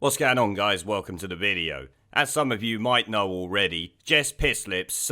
What's going on, guys? Welcome to the video. As some of you might know already, Jess Phillips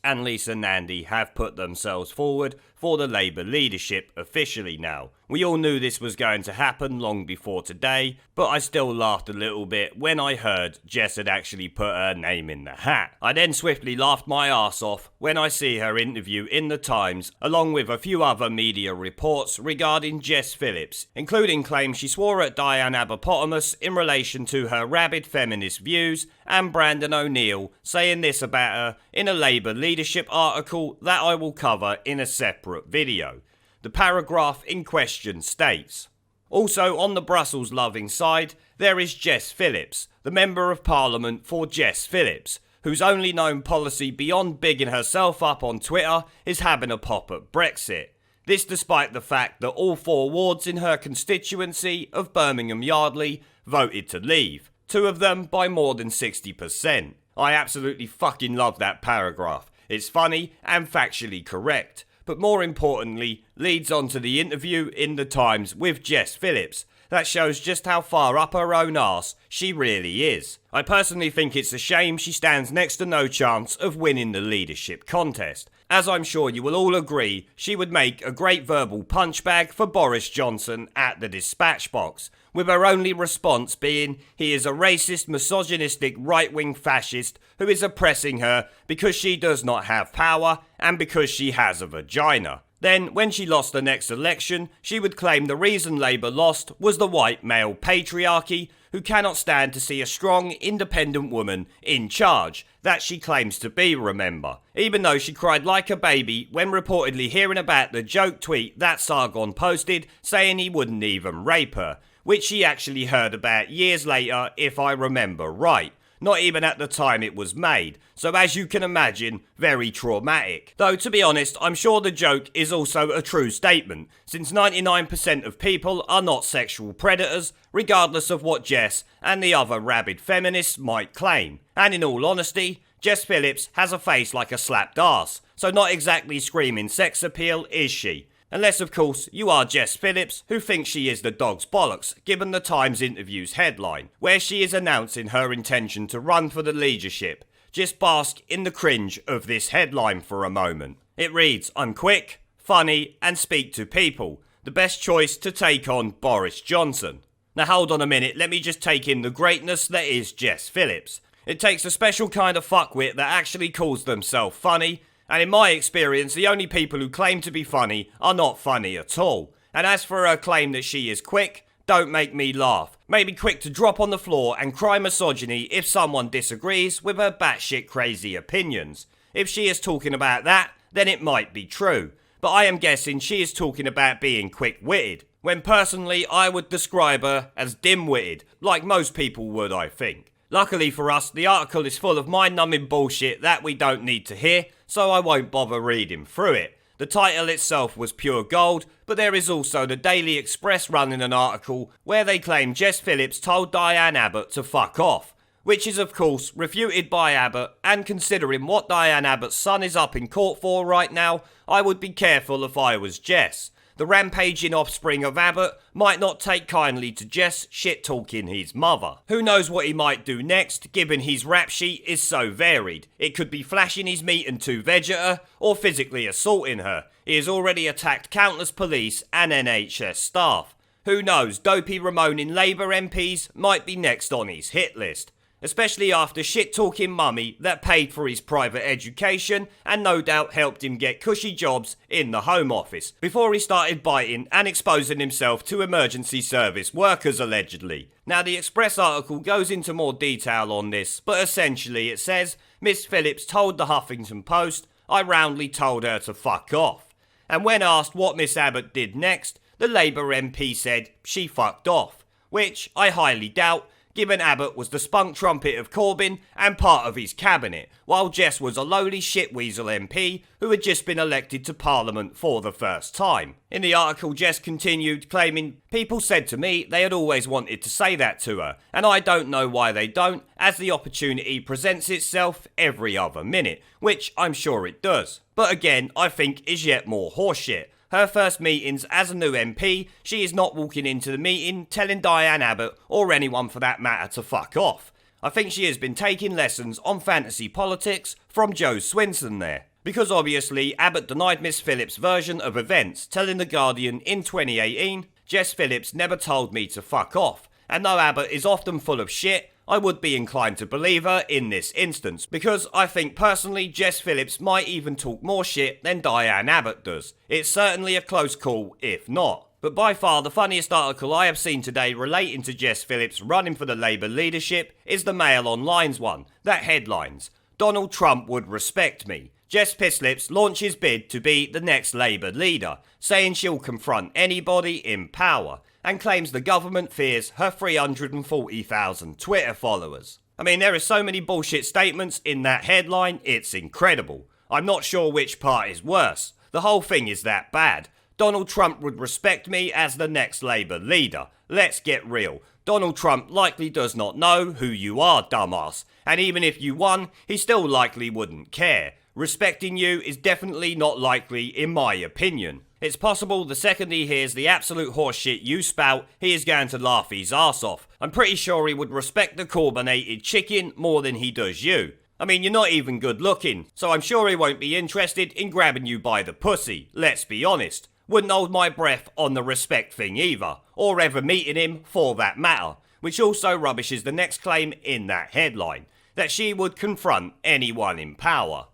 and Lisa Nandy have put themselves forward for the Labour leadership officially now. We all knew this was going to happen long before today, but I still laughed a little bit when I heard Jess had actually put her name in the hat. I then swiftly laughed my arse off when I see her interview in the Times, along with a few other media reports regarding Jess Phillips, including claims she swore at Diane Aberpotamus in relation to her rabid feminist views, and Brandon O'Neill saying this about her in a Labour leadership article that I will cover in a separate video. The paragraph in question states, also on the Brussels-loving side, there is Jess Phillips, the Member of Parliament for Jess Phillips, whose only known policy beyond bigging herself up on Twitter is having a pop at Brexit. This despite the fact that all 4 wards in her constituency of Birmingham Yardley voted to leave, 2 of them by more than 60%. I absolutely fucking love that paragraph. It's funny and factually correct, but more importantly, leads on to the interview in the Times with Jess Phillips. That shows just how far up her own arse she really is. I personally think it's a shame she stands next to no chance of winning the leadership contest. As I'm sure you will all agree, she would make a great verbal punchbag for Boris Johnson at the dispatch box, with her only response being he is a racist, misogynistic, right-wing fascist who is oppressing her because she does not have power and because she has a vagina. Then, when she lost the next election, she would claim the reason Labour lost was the white male patriarchy, who cannot stand to see a strong, independent woman in charge, that she claims to be, remember. Even though she cried like a baby when reportedly hearing about the joke tweet that Sargon posted saying he wouldn't even rape her, which she actually heard about years later if I remember right. Not even at the time it was made, so as you can imagine, very traumatic. Though to be honest, I'm sure the joke is also a true statement, since 99% of people are not sexual predators, regardless of what Jess and the other rabid feminists might claim. And in all honesty, Jess Phillips has a face like a slapped arse, so not exactly screaming sex appeal, is she? Unless, of course, you are Jess Phillips, who thinks she is the dog's bollocks, given the Times interview's headline, where she is announcing her intention to run for the leadership. Just bask in the cringe of this headline for a moment. It reads, I'm quick, funny, and speak to people. The best choice to take on Boris Johnson. Now hold on a minute, let me just take in the greatness that is Jess Phillips. It takes a special kind of fuckwit that actually calls themselves funny, and in my experience, the only people who claim to be funny are not funny at all. And as for her claim that she is quick, don't make me laugh. Maybe quick to drop on the floor and cry misogyny if someone disagrees with her batshit crazy opinions. If she is talking about that, then it might be true. But I am guessing she is talking about being quick-witted, when personally I would describe her as dim-witted, like most people would, I think. Luckily for us, the article is full of mind-numbing bullshit that we don't need to hear, so I won't bother reading through it. The title itself was pure gold, but there is also the Daily Express running an article where they claim Jess Phillips told Diane Abbott to fuck off, which is of course refuted by Abbott, and considering what Diane Abbott's son is up in court for right now, I would be careful if I was Jess. The rampaging offspring of Abbott might not take kindly to Jess shit-talking his mother. Who knows what he might do next, given his rap sheet is so varied. It could be flashing his meat and 2 veg at her, or physically assaulting her. He has already attacked countless police and NHS staff. Who knows, dopey Ramoning Labour MPs might be next on his hit list. Especially after shit-talking mummy that paid for his private education and no doubt helped him get cushy jobs in the Home Office before he started biting and exposing himself to emergency service workers allegedly. Now the Express article goes into more detail on this, but essentially it says, Miss Phillips told the Huffington Post, I roundly told her to fuck off. And when asked what Miss Abbott did next, the Labour MP said she fucked off, which I highly doubt, given Abbott was the spunk trumpet of Corbyn and part of his cabinet, while Jess was a lowly shitweasel MP who had just been elected to Parliament for the first time. In the article, Jess continued, claiming, people said to me they had always wanted to say that to her, and I don't know why they don't, as the opportunity presents itself every other minute, which I'm sure it does. But again, I think is yet more horseshit. her first meetings as a new MP, she is not walking into the meeting telling Diane Abbott, or anyone for that matter, to fuck off. I think she has been taking lessons on fantasy politics from Joe Swinson there. Because obviously Abbott denied Miss Phillips' version of events, telling The Guardian in 2018, Jess Phillips never told me to fuck off. And though Abbott is often full of shit, I would be inclined to believe her in this instance, because I think personally Jess Phillips might even talk more shit than Diane Abbott does. It's certainly a close call, if not. But by far the funniest article I have seen today relating to Jess Phillips running for the Labour leadership is the Mail Online's one, that headlines, "Donald Trump would respect me. Jess Phillips launches bid to be the next Labour leader, saying she'll confront anybody in power, and claims the government fears her 340,000 Twitter followers." I mean, there are so many bullshit statements in that headline, it's incredible. I'm not sure which part is worse. The whole thing is that bad. Donald Trump would respect me as the next Labour leader. Let's get real. Donald Trump likely does not know who you are, dumbass. And even if you won, he still likely wouldn't care. Respecting you is definitely not likely in my opinion. It's possible the second he hears the absolute horseshit you spout, he is going to laugh his arse off. I'm pretty sure he would respect the carbonated chicken more than he does you. I mean, you're not even good looking, so I'm sure he won't be interested in grabbing you by the pussy, let's be honest. Wouldn't hold my breath on the respect thing either, or ever meeting him for that matter, which also rubbishes the next claim in that headline, that she would confront anyone in power.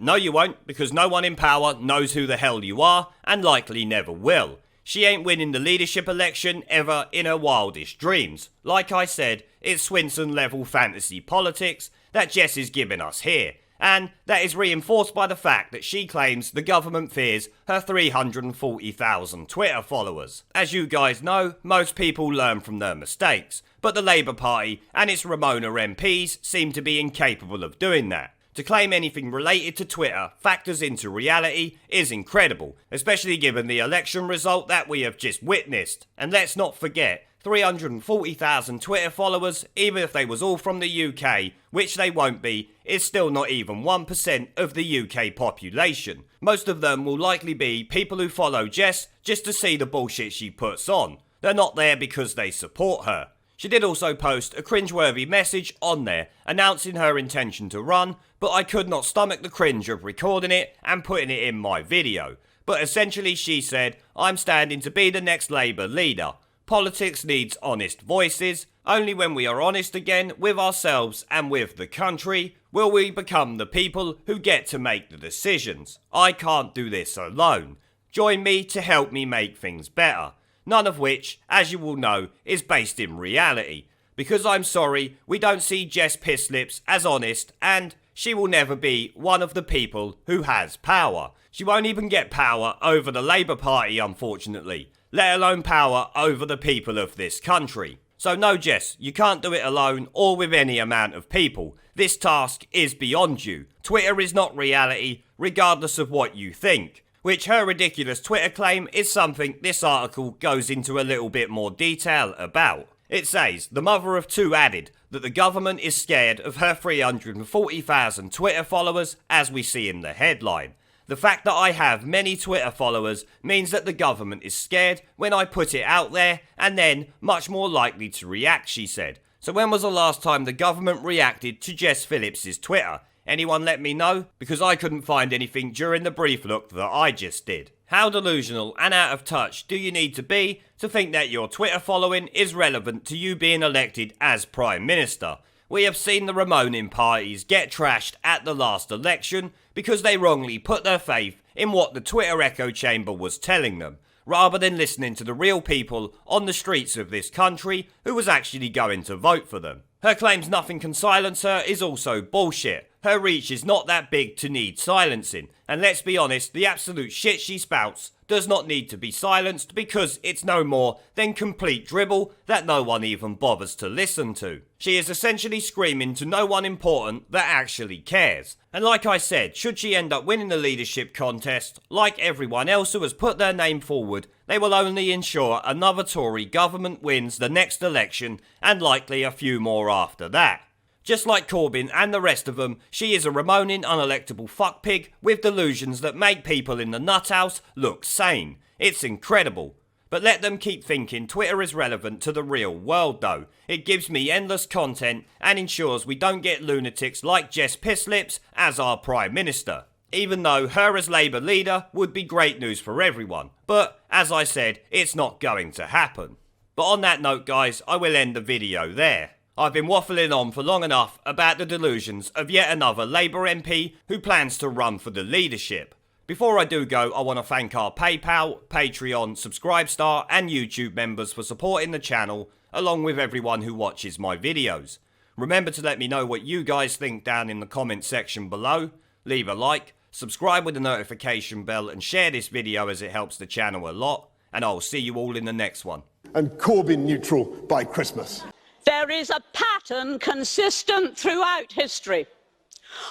No you won't, because no one in power knows who the hell you are, and likely never will. She ain't winning the leadership election ever in her wildest dreams. Like I said, it's Swinson level fantasy politics that Jess is giving us here, and that is reinforced by the fact that she claims the government fears her 340,000 Twitter followers. As you guys know, most people learn from their mistakes, but the Labour Party and its Ramona MPs seem to be incapable of doing that. To claim anything related to Twitter factors into reality is incredible, especially given the election result that we have just witnessed. And let's not forget, 340,000 Twitter followers, even if they was all from the UK, which they won't be, is still not even 1% of the UK population. Most of them will likely be people who follow Jess just to see the bullshit she puts on. They're not there because they support her. She did also post a cringeworthy message on there announcing her intention to run, but I could not stomach the cringe of recording it and putting it in my video. But essentially she said, "I'm standing to be the next Labour leader. Politics needs honest voices. Only when we are honest again with ourselves and with the country will we become the people who get to make the decisions. I can't do this alone. Join me to help me make things better." None of which, as you will know, is based in reality. Because I'm sorry, we don't see Jess Pisslips as honest, and she will never be one of the people who has power. She won't even get power over the Labour Party, unfortunately, let alone power over the people of this country. So no, Jess, you can't do it alone or with any amount of people. This task is beyond you. Twitter is not reality, regardless of what you think. Which her ridiculous Twitter claim is something this article goes into a little bit more detail about. It says, the mother of two added that the government is scared of her 340,000 Twitter followers, as we see in the headline. The fact that I have many Twitter followers means that the government is scared when I put it out there, and then much more likely to react, she said. So when was the last time the government reacted to Jess Phillips' Twitter? Anyone let me know? Because I couldn't find anything during the brief look that I just did. How delusional and out of touch do you need to be to think that your Twitter following is relevant to you being elected as Prime Minister? We have seen the Ramonin parties get trashed at the last election because they wrongly put their faith in what the Twitter echo chamber was telling them, rather than listening to the real people on the streets of this country who was actually going to vote for them. Her claims nothing can silence her is also bullshit. Her reach is not that big to need silencing, and let's be honest, the absolute shit she spouts does not need to be silenced because it's no more than complete dribble that no one even bothers to listen to. She is essentially screaming to no one important that actually cares. And like I said, should she end up winning the leadership contest, like everyone else who has put their name forward, they will only ensure another Tory government wins the next election and likely a few more after that. Just like Corbyn and the rest of them, she is a Ramonin unelectable fuckpig with delusions that make people in the nut house look sane. It's incredible. But let them keep thinking Twitter is relevant to the real world though. It gives me endless content and ensures we don't get lunatics like Jess Pisslips as our Prime Minister. Even though her as Labour leader would be great news for everyone. But, as I said, it's not going to happen. But on that note guys, I will end the video there. I've been waffling on for long enough about the delusions of yet another Labour MP who plans to run for the leadership. Before I do go, I want to thank our PayPal, Patreon, Subscribestar and YouTube members for supporting the channel, along with everyone who watches my videos. Remember to let me know what you guys think down in the comment section below. Leave a like, subscribe with the notification bell and share this video as it helps the channel a lot. And I'll see you all in the next one. And Corbyn neutral by Christmas. There is a pattern consistent throughout history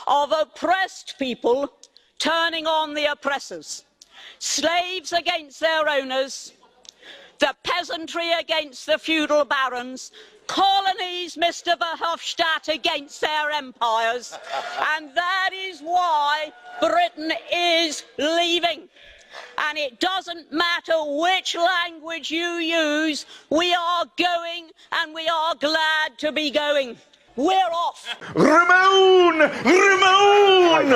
of oppressed people turning on the oppressors, slaves against their owners, the peasantry against the feudal barons, colonies, Mr. Verhofstadt, against their empires, and that is why Britain is leaving. And it doesn't matter which language you use, we are going and we are glad to be going. We're off. Ramon! Ramon!